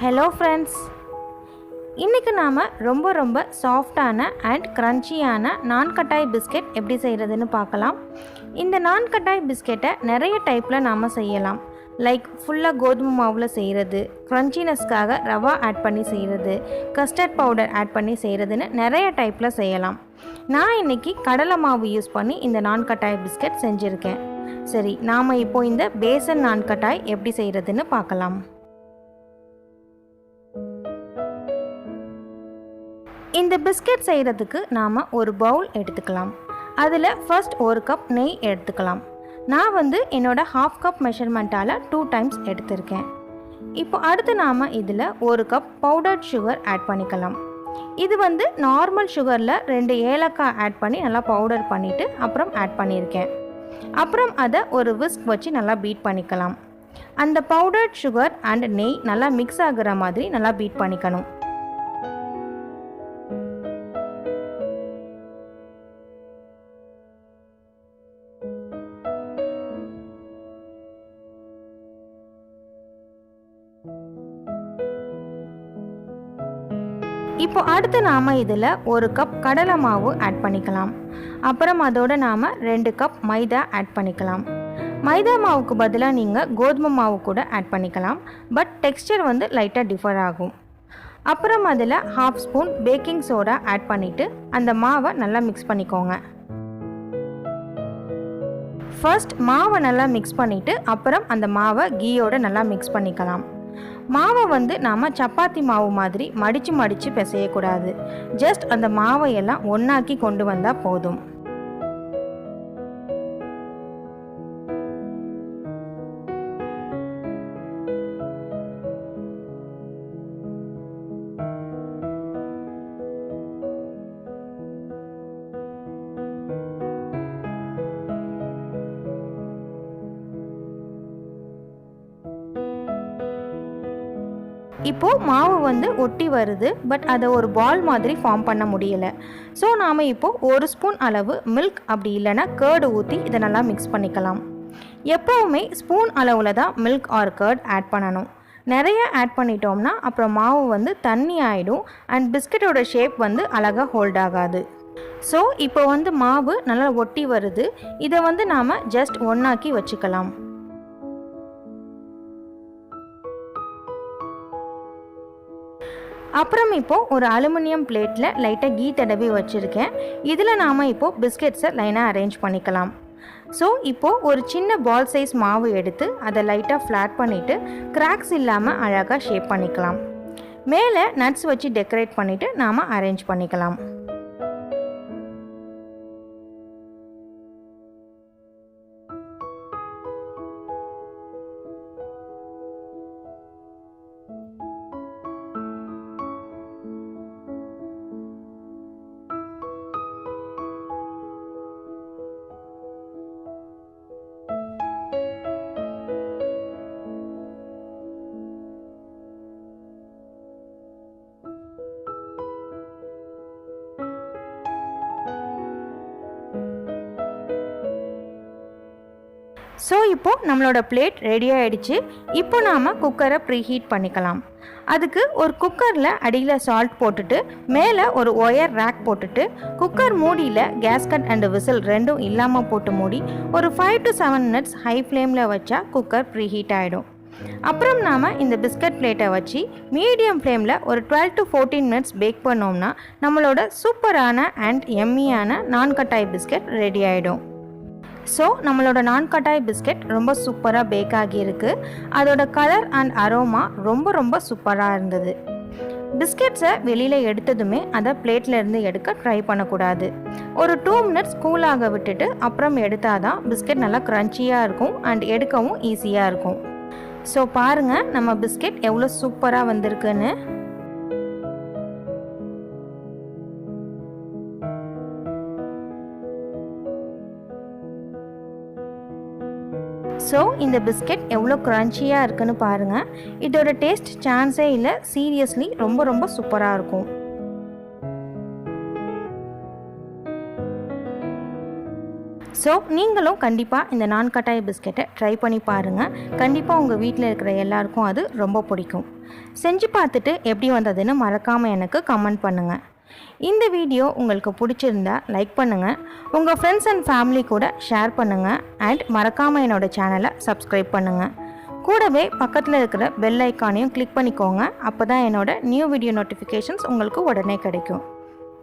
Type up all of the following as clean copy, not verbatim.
Hello friends, இன்னைக்கு நாம ரொம்ப சாஃப்டான அண்ட் கிரன்ச்சியான நான்கட்டாய் பிஸ்கட் எப்படி செய்யறதுன்னு பார்க்கலாம். இந்த நான்கட்டாய் பிஸ்கெட்டை நிறைய டைப்ல நாம செய்யலாம். லைக் ஃபுல்லாக கோதுமை மாவில் செய்கிறது, க்ரன்ச்சினஸ்க்காக ரவா ஆட் பண்ணி செய்கிறது, கஸ்டர்ட் பவுடர் ஆட் பண்ணி செய்கிறதுன்னு நிறைய டைப்பில் செய்யலாம். நான் இன்றைக்கி கடலை மாவு யூஸ் பண்ணி இந்த நான்கட்டாய் பிஸ்கட் செஞ்சுருக்கேன். சரி, நாம் இப்போ இந்த பேசன் நான்கட்டாய் எப்படி செய்கிறதுன்னு பார்க்கலாம். இந்த பிஸ்கட் செய்கிறதுக்கு நாம் ஒரு பவுல் எடுத்துக்கலாம். அதில் ஃபர்ஸ்ட் ஒரு கப் நெய் எடுத்துக்கலாம். நான் என்னோட ஹாஃப் கப் மெஷர்மெண்ட்டால் 2 டைம்ஸ் எடுத்திருக்கேன். இப்போ அடுத்து நாம் இதில் ஒரு கப் பவுடர்ட் சுகர் ஆட் பண்ணிக்கலாம். இது நார்மல் சுகரில் 2 ஏலக்காய் ஆட் பண்ணி நல்லா பவுடர் பண்ணிவிட்டு அப்புறம் ஆட் பண்ணியிருக்கேன். அப்புறம் அதை ஒரு விஸ்க் வச்சு நல்லா பீட் பண்ணிக்கலாம். அந்த பவுடர்ட் சுகர் அண்ட் நெய் நல்லா மிக்ஸ் ஆகுற மாதிரி நல்லா பீட் பண்ணிக்கணும். இப்போ அடுத்து நாம் இதில் ஒரு கப் கடலை மாவு ஆட் பண்ணிக்கலாம். அப்புறம் அதோடு நாம் 2 கப் மைதா ஆட் பண்ணிக்கலாம். மைதா மாவுக்கு பதிலாக நீங்கள் கோதுமை மாவு கூட ஆட் பண்ணிக்கலாம். பட் டெக்ஸ்டர் லைட்டாக டிஃபர் ஆகும். அப்புறம் அதில் 1/2 ஸ்பூன் பேக்கிங் சோடா ஆட் பண்ணிவிட்டு அந்த மாவை நல்லா மிக்ஸ் பண்ணிக்கோங்க. ஃபர்ஸ்ட் மாவை நல்லா மிக்ஸ் பண்ணிவிட்டு அப்புறம் அந்த மாவை கீயோடு நல்லா மிக்ஸ் பண்ணிக்கலாம். மாவை நாம் சப்பாத்தி மாவு மாதிரி மடித்து பிசையக்கூடாது. ஜஸ்ட் அந்த மாவை எல்லாம் ஒன்றாக்கி கொண்டு வந்தால் போதும். இப்போது மாவு ஒட்டி வருது. பட் அதை ஒரு பால் மாதிரி ஃபார்ம் பண்ண முடியலை. ஸோ நாம் இப்போது 1 ஸ்பூன் அளவு மில்க் அப்படி இல்லைன்னா கர்டு ஊற்றி இதை நல்லா மிக்ஸ் பண்ணிக்கலாம். எப்போவுமே ஸ்பூன் அளவில் தான் மில்க் ஆர் கர்ட் ஆட் பண்ணணும். நிறைய ஆட் பண்ணிட்டோம்னா அப்புறம் மாவு தண்ணி ஆகிடும் அண்ட் பிஸ்கட்டோட ஷேப் அழகாக ஹோல்ட் ஆகாது. ஸோ இப்போ மாவு நல்லா ஒட்டி வருது. இதை நாம் ஜஸ்ட் ஒன்றாக்கி வச்சுக்கலாம். அப்புறம் இப்போது ஒரு அலுமினியம் பிளேட்டில் லைட்டாக கீ தடவி வச்சுருக்கேன். இதில் நாம் இப்போது பிஸ்கெட்ஸை லைனாக அரேஞ்ச் பண்ணிக்கலாம். ஸோ இப்போது ஒரு சின்ன பால் சைஸ் மாவு எடுத்து அதை லைட்டாக ஃப்ளாட் பண்ணிவிட்டு கிராக்ஸ் இல்லாமல் அழகாக ஷேப் பண்ணிக்கலாம். மேலே நட்ஸ் வச்சு டெக்கரேட் பண்ணிவிட்டு நாம் அரேஞ்ச் பண்ணிக்கலாம். ஸோ இப்போது நம்மளோட பிளேட் ரெடி ஆகிடுச்சு. இப்போ நாம் குக்கரை ப்ரீஹீட் பண்ணிக்கலாம். அதுக்கு ஒரு குக்கரில் அடியில் சால்ட் போட்டுட்டு மேலே ஒரு ஒயர் ரேக் போட்டுட்டு குக்கர் மூடியில் கேஸ்கட் அண்ட் விசில் ரெண்டும் இல்லாமல் போட்டு மூடி ஒரு 5 to 7 minutes ஹை ஃப்ளேமில் வச்சா குக்கர் ப்ரீஹீட் ஆகிடும். அப்புறம் நாம் இந்த பிஸ்கட் பிளேட்டை வச்சு மீடியம் ஃப்ளேமில் ஒரு 12 to 14 minutes பேக் பண்ணோம்னா நம்மளோட சூப்பரான அண்ட் எம்மியான நான்கட்டாய் பிஸ்கட் ரெடி ஆகிடும். ஸோ நம்மளோட நான்கட்டாய் பிஸ்கட் ரொம்ப சூப்பராக பேக் ஆகியிருக்கு. அதோட கலர் அண்ட் அரோமா ரொம்ப சூப்பராக இருந்தது. பிஸ்கெட்ஸை வெளியில் எடுத்ததுமே அதை பிளேட்லேருந்து எடுக்க ட்ரை பண்ணக்கூடாது. ஒரு 2 minutes கூலாக விட்டுட்டு அப்புறம் எடுத்தால் தான் பிஸ்கெட் நல்லா க்ரன்ச்சியாக இருக்கும் அண்ட் எடுக்கவும் ஈஸியாக இருக்கும். ஸோ பாருங்கள் நம்ம பிஸ்கெட் எவ்வளோ சூப்பராக வந்திருக்குன்னு. ஸோ இந்த பிஸ்கெட் எவ்வளோ க்ரன்ச்சியாக இருக்குன்னு பாருங்கள். இதோட டேஸ்ட் சான்ஸே இல்லை. சீரியஸ்லி ரொம்ப சூப்பராக இருக்கும். ஸோ ஸோ நீங்களும் கண்டிப்பாக இந்த நான்கட்டாய் பிஸ்கெட்டை ட்ரை பண்ணி பாருங்கள். கண்டிப்பாக உங்கள் வீட்டில் இருக்கிற எல்லாருக்கும் அது ரொம்ப பிடிக்கும். செஞ்சு பார்த்துட்டு எப்படி வந்ததுன்னு மறக்காமல் எனக்கு கமெண்ட் பண்ணுங்கள். இந்த வீடியோ உங்களுக்கு பிடிச்சிருந்தா லைக் பண்ணுங்கள், உங்கள் ஃப்ரெண்ட்ஸ் அண்ட் ஃபேமிலி கூட ஷேர் பண்ணுங்கள், அண்ட் மறக்காமல் என்னோடய சேனலை சப்ஸ்கிரைப் பண்ணுங்கள். கூடவே பக்கத்தில் இருக்கிற பெல் ஐக்கானையும் கிளிக் பண்ணிக்கோங்க. அப்போ தான் என்னோடய நியூ வீடியோ நோட்டிஃபிகேஷன்ஸ் உங்களுக்கு உடனே கிடைக்கும்.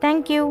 தேங்க்யூ.